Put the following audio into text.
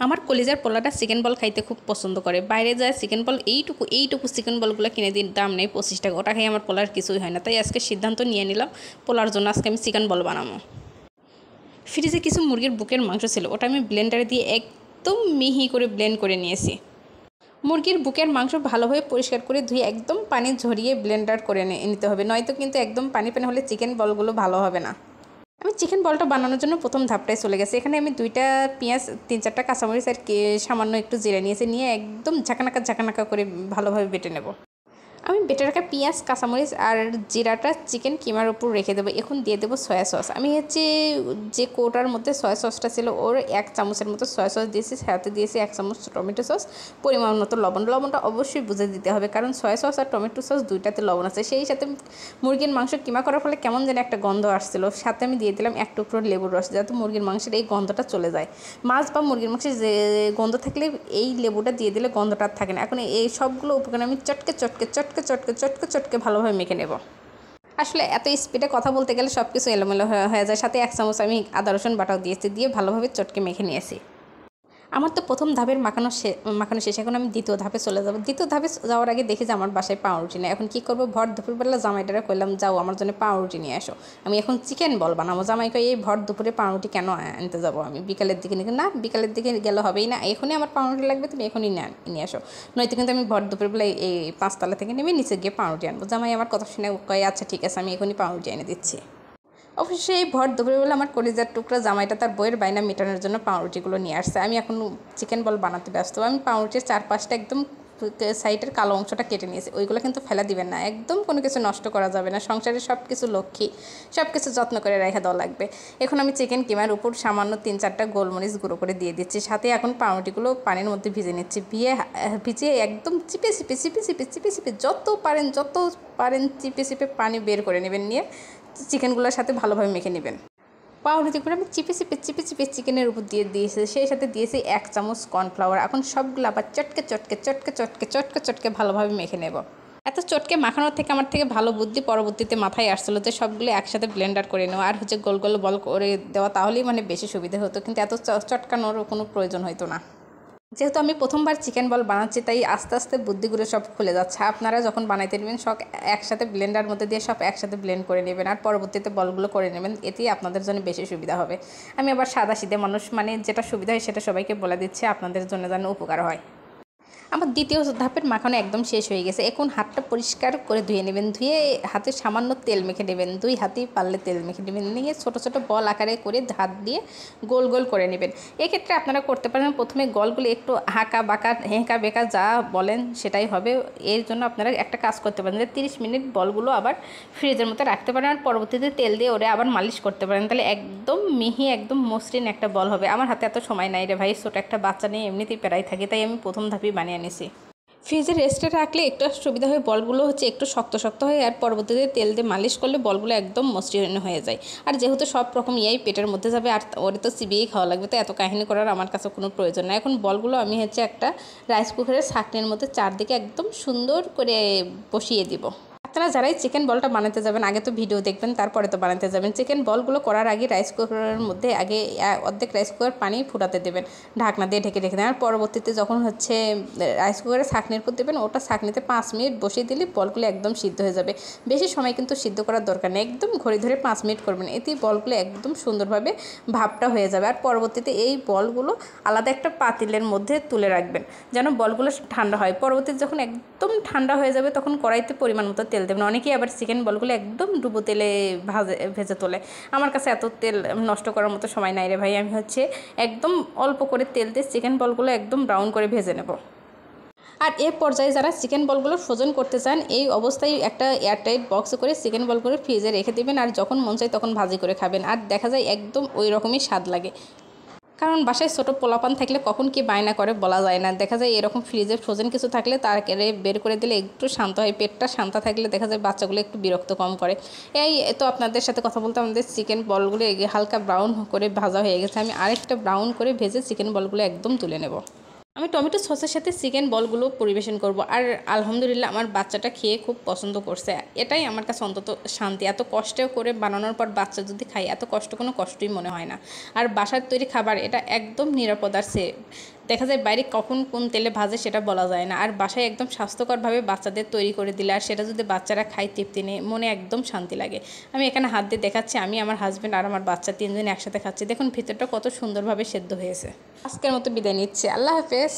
আমার কলিজার পোলাটা চিকেন বল খাইতে খুব পছন্দ করে। বাইরে যায় চিকেন বল এইটুকু চিকেন বলগুলো কিনে দিন, দাম নেই 25 টাকা। ওটা খেয়ে আমার পোলার কিছুই হয় না। তাই আজকে সিদ্ধান্ত নিয়ে নিলাম পোলার জন্য আজকে আমি চিকেন বল বানাবো। ফ্রিজে কিছু মুরগির বুকের মাংস ছিল, ওটা আমি ব্লেন্ডারে দিয়ে একদম মিহি করে ব্লেন্ড করে নিয়েছি। মুরগির বুকের মাংস ভালোভাবে পরিষ্কার করে ধুয়ে একদম পানি ঝরিয়ে ব্লেন্ডার করে নিতে হবে, নয়তো কিন্তু একদম পানি পানি হলে চিকেন বলগুলো ভালো হবে না। আমি চিকেন বলটা বানানোর জন্য প্রথম ধাপটায় চলে গেছে। এখানে আমি 2টা পেঁয়াজ, 3-4টা কাঁচামরিচ আর সামান্য একটু জিরে নিয়েছি, নিয়ে একদম ঝাঁকানাকা করে ভালোভাবে বেটে নেব। আমি বেটে রাখা পেঁয়াজ, কাঁচামরিচ আর জিরাটা চিকেন কিমার উপর রেখে দেবো। এখন দিয়ে দেবো সয়া সস। আমি যে কৌটার মধ্যে সয়া সসটা ছিল ওর 1 চামচের মতো সয়া সস দিয়েছি, সাথে দিয়েছি 1 চামচ টমেটো সস, পরিমাণ মতো লবণটা অবশ্যই বুঝে দিতে হবে, কারণ সয়া সস আর টমেটো সস দুইটাতে লবণ আছে। সেই সাথে মুরগির মাংস কিমা করার ফলে কেমন যেন একটা গন্ধ আসছিল। সাথে আমি দিয়ে দিলাম 1 টুকরো লেবুর রস, যাতে মুরগির মাংসের এই গন্ধটা চলে যায়। মাছ বা মুরগির মাংসের যে গন্ধ থাকলে এই লেবুটা দিয়ে দিলে গন্ধটা থাকে না। এখন এই সবগুলো উপকরণ আমি চটকে ভালোভাবে মেখে নেব। আসলে এত স্পিডে কথা বলতে গেলে সব কিছু এলোমেলো হয়ে যায়। সাথে 1 চামচ আমি আদা রসুন বাটাও দিয়েছি, দিয়ে ভালোভাবে চটকে মেখে নিয়েছি। আমার তো প্রথম ধাপের মাখানো শেষ। এখন আমি দ্বিতীয় ধাপে চলে যাব। দ্বিতীয় ধাপে যাওয়ার আগে দেখি যে আমার বাসায় পাউরুটি নেই। এখন কী করবো, ভর দুপুরবেলা জামাইটারে কইলাম যাও আমার জন্য পাউরুটি নিয়ে আসো, আমি এখন চিকেন বল বানাবো। জামাই কই এই ভর দুপুরে পাউরুটি কেন আনতে যাবো, আমি বিকালের দিকে না, বিকালের দিকে গেলে হবেই না, এখনই আমার পাউরুটি লাগবে, তুমি এখনই নিয়ে আসো, নয়তো কিন্তু আমি ভর দুপুরবেলা এই 5 তলা থেকে নেমে নিচে গিয়ে পাউরুটি আনবো। জামাই আমার কথা শুনে কয়ে আচ্ছা ঠিক আছে, আমি এখনই পাউরুটি এনে দিচ্ছি। অবশ্যই এই ভর দুপুরবেলা আমার কলিজার টুকরা জামাইটা তার বইয়ের বায়না মেটানোর জন্য পাউরুটিগুলো নিয়ে আসছে। আমি এখন চিকেন বল বানাতে ব্যস্ত। আমি পাউরুটির 4-5টা একদম সাইডের কালো অংশটা কেটে নিয়েছি। ওইগুলো কিন্তু ফেলা দিবেন না, একদম কোনো কিছু নষ্ট করা যাবে না। সংসারে সব কিছু লক্ষ্মী, সব কিছু যত্ন করে রেখে দেওয়া লাগবে। এখন আমি চিকেন কিমার উপর সামান্য 3-4টা গোলমরিচ গুঁড়ো করে দিয়ে দিচ্ছি। সাথে এখন পাউরুটিগুলো পানির মধ্যে ভিজে নিচ্ছি। ভিজিয়ে একদম চিপে যত পারেন চিপে পানি বের করে নেবেন, নিয়ে চিকেনগুলোর সাথে ভালোভাবে মেখে নেবেন। পাউরুটিগুলো আমি চিপে চিকেনের উপর দিয়ে দিয়েছি, সেই সাথে দিয়েছি 1 চামচ কর্নফ্লাওয়ার। এখন সবগুলো আবার চটকে ভালোভাবে মেখে নেব। এত চটকে মাখানোর থেকে আমার থেকে ভালো বুদ্ধি পরবর্তীতে মাথায় আসছিলো যে সবগুলো একসাথে ব্লেন্ডার করে নেওয়া আর গোল গোল বল করে দেওয়া, তাহলেই বেশি সুবিধা হতো, কিন্তু এত চটকানোর কোনো প্রয়োজন হতো না। যেহেতু আমি প্রথমবার চিকেন বল বানাচ্ছি, তাই আস্তে আস্তে বুদ্ধিগুলো সব খুলে যাচ্ছে। আপনারা যখন বানাইতে নেবেন সব একসাথে ব্লেন্ডার মধ্যে দিয়ে সব একসাথে ব্লেন্ড করে নেবেন, আর পরবর্তীতে বলগুলো করে নেবেন, এতেই আপনাদের জন্য বেশি সুবিধা হবে। আমি আবার সাদাসিধে মানুষ, যেটা সুবিধা হয় সেটা সবাইকে বলে দিচ্ছি, আপনাদের জন্য যেন উপকার হয়। আমার দ্বিতীয় ধাপের মাখানো একদম শেষ হয়ে গেছে। এখন হাতটা পরিষ্কার করে ধুয়ে নেবেন, ধুয়ে হাতে সামান্য তেল মেখে নেবেন, 2 হাতেই পারলে তেল মেখে নেবেন, নিয়ে ছোটো ছোটো বল আকারে করে হাত দিয়ে গোল গোল করে নেবেন। এক্ষেত্রে আপনারা করতে পারেন প্রথমে গলগুলো একটু হেঁকা বেঁকা যা বলেন সেটাই হবে। এর জন্য আপনারা একটা কাজ করতে পারেন যে 30 মিনিট বলগুলো আবার ফ্রিজের মধ্যে রাখতে পারেন, আর পরবর্তীতে তেল দিয়ে ওরে আবার মালিশ করতে পারেন, তাহলে একদম মিহি একদম মসৃণ একটা বল হবে। আমার হাতে এত সময় নাই রে ভাই, ছোটো একটা বাচ্চা নিয়ে এমনিতেই প্রায় থাকে, তাই আমি প্রথম ধাপেই বানিয়ে নিছি। ফ্রিজে রেস্টে রাখলে একটু সুবিধা হয়, বলগুলো একটু শক্ত হয়, আর পরবর্তীতে তেল দিয়ে মালিশ করলে বলগুলো একদম মসৃণ হয়ে যায়। আর যেহেতু সব রকম পেটের মধ্যে যাবে, আর ওরে তো চিবিয়েই খাওয়া লাগবে, তো এত কাহিনী করার আমার কাছে কোনো প্রয়োজন না। এখন বলগুলো আমি একটা রাইস কুকারের ছাঁকনির মধ্যে চারদিকে একদম সুন্দর করে বসিয়ে দিব। আপনারা যারাই চিকেন বলটা বানাতে যাবেন, আগে তো ভিডিও দেখবেন, তারপরে তো বানাতে যাবেন। চিকেন বলগুলো করার আগে রাইস কুকারের মধ্যে আগে অর্ধেক রাইস কুকার পানি ফুটাতে দেবেন, ঢাকনা দিয়ে ঢেকে দেবেন। আর পরবর্তীতে যখন রাইস কুকারে ছাঁকনির উপর দেবেন, ওটা ছাঁকনিতে 5 মিনিট বসিয়ে দিলে বলগুলো একদম সিদ্ধ হয়ে যাবে। বেশি সময় কিন্তু সিদ্ধ করার দরকার নেই, একদম ঘড়ি ধরে 5 মিনিট করবেন, এতেই বলগুলো একদম সুন্দরভাবে ভাপটা হয়ে যাবে। আর পরবর্তীতে এই বলগুলো আলাদা একটা পাতিলের মধ্যে তুলে রাখবেন, যেন বলগুলো ঠান্ডা হয়। পরবর্তীতে যখন একদম ঠান্ডা হয়ে যাবে, তখন কড়াইতে পরিমাণ মতো তেল দেবেন। অনেকেই আবার চিকেন বলগুলো একদম ডুবো তেলে ভেজে তোলে। আমার কাছে এত তেল নষ্ট করার মতো সময় নাই রে ভাই, আমি একদম অল্প করে তেল দিয়ে চিকেন বলগুলো একদম ব্রাউন করে ভেজে নেব। আর এ পর্যায়ে যারা চিকেন বলগুলো ফ্রোজেন করতে চান, এই অবস্থায় একটা এয়ারটাইট বক্সে করে চিকেন বলগুলো ফ্রিজে রেখে দেবেন, আর যখন মন চায় তখন ভাজি করে খাবেন, আর দেখা যায় একদম ওই রকমই স্বাদ লাগে। কারণ বাসায় ছোটো পোলাপান থাকলে কখন কি বায়না করে বলা যায় না, দেখা যায় এরকম ফ্রিজে ফ্রোজেন কিছু থাকলে তাকে বের করে দিলে একটু শান্ত হয়। পেটটা শান্ত থাকলে দেখা যায় বাচ্চাগুলো একটু বিরক্ত কম করে। এই তো আপনাদের সাথে কথা বলতে আমাদের চিকেন বলগুলো হালকা ব্রাউন করে ভাজা হয়ে গেছে। আমি আরেকটা ব্রাউন করে ভেজে চিকেন বলগুলো একদম তুলে নেব। আমি টমেটো সসের সাথে চিকেন বলগুলো পরিবেশন করব। আর আলহামদুলিল্লাহ আমার বাচ্চাটা খেয়ে খুব পছন্দ করছে। এটাই আমার কাছে অন্তত শান্তি। এত কষ্ট করে বানানোর পর বাচ্চা যদি খায়, এত কোনো কষ্টই মনে হয় না। আর বাসার তৈরি খাবার এটা একদম নিরাপদ আর সেফ। দেখা যায় বাইরে কখন কোন তেলে ভাজে সেটা বলা যায় না। আর বাসায় একদম স্বাস্থ্যকরভাবে বাচ্চাদের তৈরি করে দিলে আর সেটা যদি বাচ্চারা খায় তৃপ্তি নেয়, মনে একদম শান্তি লাগে। আমি এখানে হাত দিয়ে দেখাচ্ছি, আমি, আমার হাজব্যান্ড আর আমার বাচ্চা তিনজন একসাথে খাচ্ছি। দেখুন ভিতরটা কত সুন্দরভাবে সেদ্ধ হয়েছে। আজকের মতো বিদায় নিচ্ছি। আল্লাহ হাফেজ।